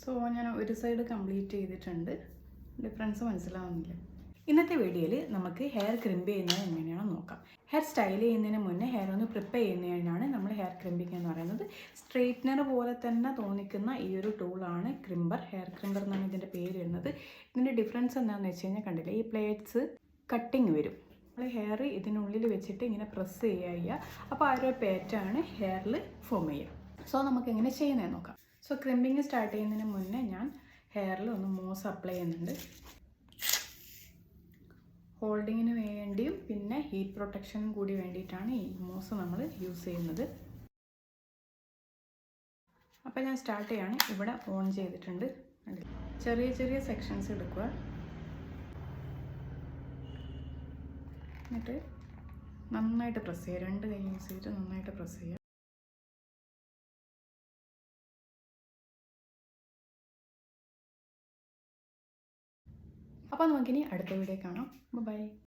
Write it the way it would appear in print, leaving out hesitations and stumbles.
So ഞാൻ ഒരു side complete ചെയ്തിട്ടുണ്ട്. ഡിഫറൻസ് മനസ്സിലാവുന്നില്ല. ഇന്നത്തെ വീഡിയോയിൽ നമുക്ക് ഹെയർ ക്രിമ്പ് ചെയ്യുന്നത് എങ്ങനെയാണെന്ന് നോക്കാം. ഹെയർ സ്റ്റൈൽ ചെയ്യുന്നതിന് മുന്നേ ഹെയർ ഒന്ന് പ്രിപ്പയർ ചെയ്യുന്നതിനാണ് നമ്മൾ ഹെയർ ക്രിമ്പിംഗ് എന്ന് പറയുന്നത്. സ്ട്രെയിറ്റ്നർ പോലെ തന്നെ തോന്നിക്കുന്ന ഈ ഒരു ടൂളാണ് ക്രിമ്പർ. ഹെയർ ക്രിമ്പർ എന്നാണ് ഇതിൻ്റെ പേര് വരുന്നത്. ഇതിൻ്റെ ഡിഫറൻസ് എന്താണെന്ന് വെച്ച് കഴിഞ്ഞാൽ കണ്ടില്ലേ, ഈ പ്ലേറ്റ്സ് കട്ടിങ് വരും. നമ്മൾ ഹെയർ ഇതിനുള്ളിൽ വെച്ചിട്ട് ഇങ്ങനെ പ്രസ് ചെയ്യുക. അപ്പോൾ ആ ഒരു പാറ്റേൺ ഹെയറിൽ ഫോം ചെയ്യുക. സോ നമുക്ക് എങ്ങനെ ചെയ്യുന്നതെന്ന് നോക്കാം. സോ ക്രിമ്പിങ് സ്റ്റാർട്ട് ചെയ്യുന്നതിന് മുന്നേ ഞാൻ ഹെയറിൽ ഒന്ന് മോസ് അപ്ലൈ ചെയ്യുന്നുണ്ട്. ഹോൾഡിങ്ങിന് വേണ്ടിയും പിന്നെ ഹീറ്റ് പ്രൊട്ടക്ഷനും കൂടി വേണ്ടിയിട്ടാണ് ഈ മോസ് നമ്മൾ യൂസ് ചെയ്യുന്നത്. അപ്പോൾ ഞാൻ സ്റ്റാർട്ട് ചെയ്യാണ്. ഇവിടെ ഓൺ ചെയ്തിട്ടുണ്ട്. ചെറിയ ചെറിയ സെക്ഷൻസ് എടുക്കുക. എന്നിട്ട് നന്നായിട്ട് പ്രസ് ചെയ്യുക. രണ്ട് കൈ യൂസ് ചെയ്തിട്ട് നന്നായിട്ട് പ്രസ് ചെയ്യുക. അപ്പോൾ നമുക്കിനി അടുത്ത വീഡിയോ കാണാം. ബൈ.